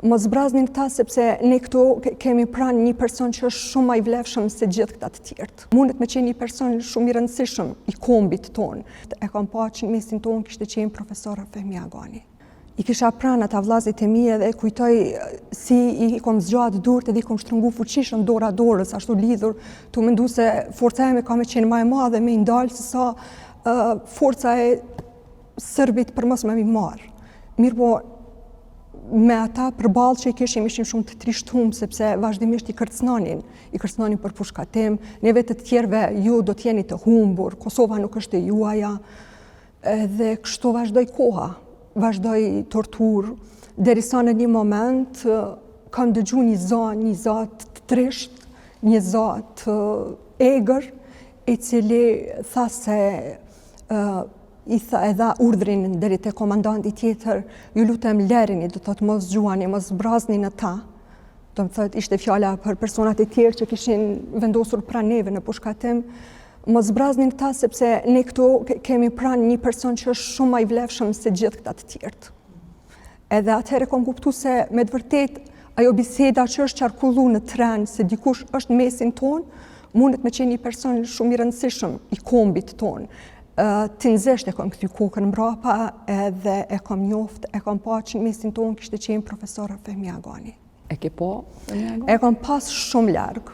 Mos zbrazni këta sepse ne këtu kemi pranë një person që është shumë më i vlefshëm se gjithë këta të tjerë. Mundet me qenë një person shumë i rëndësishëm i kombit tonë. E kam pa që në mesin tonë kishte qenë profesora Fehmia Agani. I kisha pranë ata vllazit e mi edhe kujtoj si i kom zgjatë durt edhe i kom shtrëngu fuqishëm dora dorës, ashtu lidhur, tu mendu se forca ime ka me qenë më e madhe me i ndalë se sa forca e Sërbit për mos me mi marë. Mirë po, me ata përballë që i kishim ishim shumë të trishtum sepse vazhdimisht i kërcënonin për pushkatim, neve të tjerëve ju do t'jeni të humbur, Kosova nuk është e juaja, edhe kështu vazhdoj koha. Vazhdoj tortur, derisa në një moment kam dëgju një zot të trisht, një zot egër, i cili tha se i tha edhe urdhrin deri te komandanti tjetër, ju lutem lerini, do thotë mos zgjuani, mos zbrazni në ta. Do të thotë ishte fjala për personat e tjerë që kishin vendosur pranë neve në pushkatim. Mos zbrazni këta sepse ne këtu kemi pranë një person që është shumë më i vlefshëm se gjithë këta të tjerë. Edhe atëherë kam kuptuar se me të vërtet ajo biseda që është qarkullu në tren se dikush është në mesin tonë, mundet me qenë një person shumë i rëndësishëm i kombit tonë. Të nxesht e kam kthy kokën mbrapa edhe e kam njoft, e kam pa që në mesin tonë kishte qenë profesora Fehmia Agani. E ke pa Fehmia Agani? E kam pas shumë larg.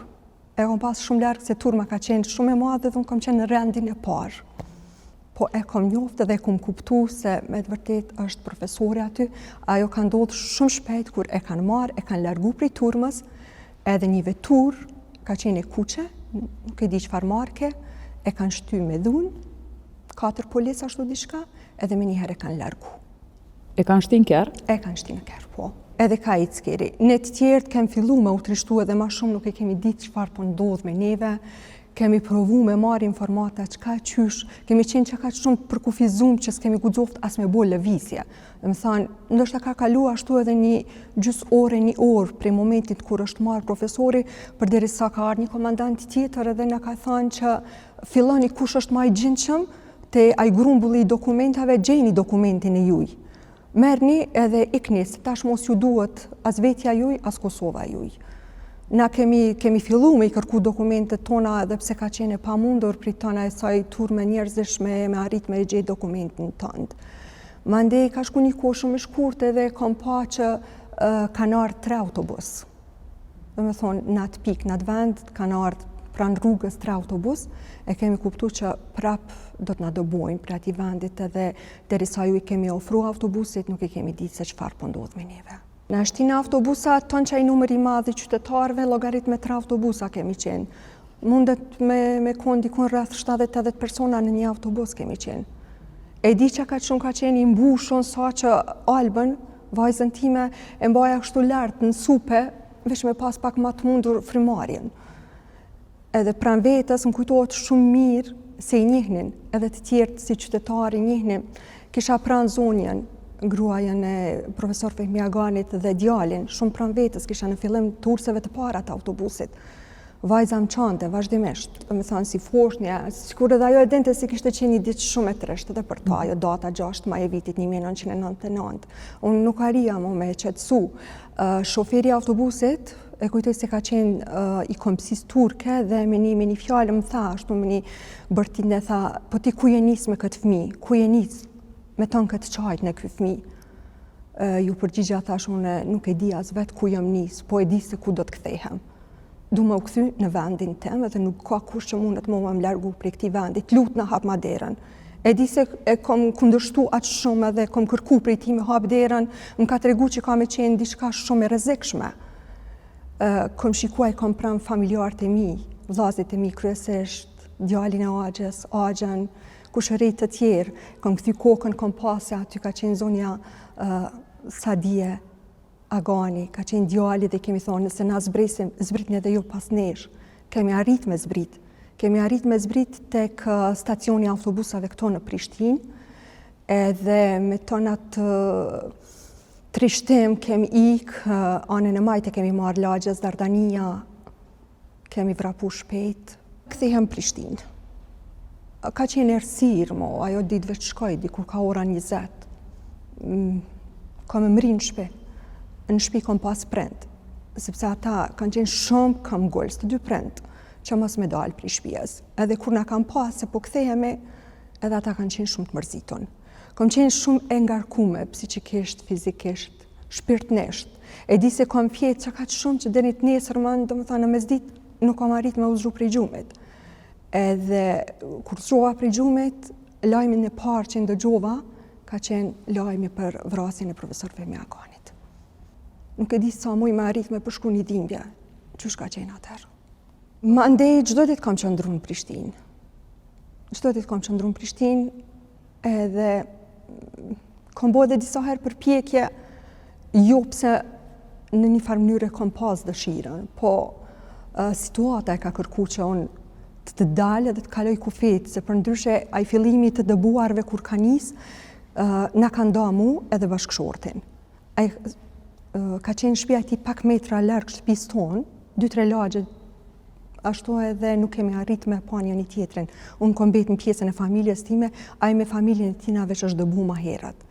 E kam pas shumë larg se turma ka qenë shumë e madhe dhe unë kam qenë në rendin e parë. Po e kam njoftë dhe e kam kuptu se me të vërtet është profesori aty. Ajo ka ndodhur shumë shpejt kur e kanë marrë, e kanë largu prej turmës, edhe një vetur ka qenë e kuqe, nuk e di çfarë marke, e kanë shty me dhunë, 4 policë ashtu diçka, edhe me njëherë e kanë largu. E kanë shti në kerr? E kanë shti në kerr, po. Edhe ka i ckeri. Ne të tjerët kemi fillu me u trishtu edhe ma shumë nuk e kemi ditë çfarë po ndodh me neve, kemi provu me marrë informata çka qysh, kemi qenë që ka shumë përkufizum që s'kemi guxoft as me bo lëvizje. Dhe më thanë, ndoshta ka kalu ashtu edhe një gjysmë ore, një orë prej momentit kur është marrë profesori, përderisa ka ardhur një komandant tjetër edhe na ka thënë që filloni kush është më i gjinçëm te ai grumbulli i dokumentave, gjeni dokumentin e juaj. Merrni edhe ikni, se tash mos ju duhet as vetja juaj, as Kosova juaj. Na kemi fillu me i kërku dokumentet tona edhe pse ka qenë e pamundur pritana e saj turme njerëzish me arrit me gjetë dokumentin tënd. Mandej ka shku një kohë shumë e shkurtë edhe kam pa që kanë ardhur 3 autobus. Do të thonë, në atë pikë, në atë vend kanë ardhur pranë rrugës 3 autobus, e kemi kuptuar që prap do të na dobojnë për atij vendit edhe derisa ju i kemi ofruar autobusit, nuk e kemi ditë se çfarë po ndodh me neve. Na shtinë autobusa tonë që ai numër i madh i qytetarëve, llogarit me 3 autobusa kemi qenë. Mundet me kon dikon rreth 70-80 persona në një autobus kemi qenë. E di që ka shumë ka qenë i mbushur sa që Albën, vajzën time, e mbaja kështu lart në supe, veç me pas pak më të mundur frymarrjen. Edhe pranë vetës më kujtohet shumë mirë se i njihnin, edhe të tjerë si qytetarë i njihnin. Kisha pranë zonjën, gruajën e profesor Fehmia Aganit dhe djalin, shumë pranë vetës kisha në fillim të urseve të para të autobusit. Vajza më çante vazhdimisht, do të thënë si foshnja, sikur edhe ajo e dinte se kishte qenë një ditë shumë e tresht edhe për ta, ajo data 6 maj e vitit 1999. Unë nuk arija më me qetësu. Shoferi i autobusit e kujtoj se ka qenë i kompsis turke dhe me një fjalë më tha, ashtu me një bërtinë tha, po ti ku je nis me këtë fëmijë? Ku je nis me ton këtë çajt në ky fëmijë? Ju përgjigja thash unë nuk e di as vet ku jam nis, po e di se ku do të kthehem. Du me u kthy në vendin tem dhe nuk ka kush që mundet më largu prej këtij vendi. Lut na hap ma derën. E di se e kam kundërshtu aq shumë edhe kam kërku prej tij me hap derën, më ka tregu që ka me qenë diçka shumë e rrezikshme. Kam shikuar, kam pranë familjarët e mi, vllazit e mi kryesisht, djalin e Axhës, Axhën, kushërit të tjerë, kam kthy kokën, kam pasë aty ka qenë zonja Sadie Agani, ka qenë djali dhe kemi thonë nëse na zbresim, zbritni edhe ju pas nesh. Kemi arrit me zbrit. Kemi arrit me zbrit tek stacioni autobusave këto në Prishtinë, edhe me tonat trishtim kemi anën e majtë kemi marrë Lagjës, Dardania, kemi vrapu shpejt, kthehem Prishtinë. Ka qenë errësirë mo, ajo ditë veç shkoj, dikur ka ora 20. Ka me mrinë shpejt. në shtëpi kom pas prind, sepse ata kanë qenë shumë këmbgulës të dy prind që mos me dalë prej shtëpisë. Edhe kur na kanë pas se po kthehemi, edhe ata kanë qenë shumë të mërzitun. Kom qenë shumë e ngarkume psiqikisht, fizikisht, shpirtnisht. E di se kom fjetë që ka të shumë që deri të nesërmën, domethënë në mesditë nuk kam arrit me u zgju prej gjumit. Edhe kur zgjova prej gjumit, lajmin e parë që ndëgjova ka qenë lajmi për vrasjen e profesor Fehmi Hakanit. Nuk e di sa muj me arrit me përshkru një dhimbje, qysh ka qenë atëherë. Mandej çdo ditë kam qëndru në Prishtinë. Çdo ditë kam qëndru në Prishtinë, edhe kam bërë edhe disa herë përpjekje, jo pse në një farë mënyrë kam pas dëshirën, po situata e ka kërku që unë të dalë dhe të kaloj kufit, se për ndryshe ai fillimi të dëbuarve kur ka nis, na ka nda mu edhe bashkëshortin. Ai ka qenë shtëpia e tij pak metra larg shtëpisë tonë, 2-3 lagje, ashtu edhe nuk kemi arrit me pa njëri tjetrin. Unë kom mbet në pjesën e familjes time, ai me familjen e tij na veç është dëbu më herët.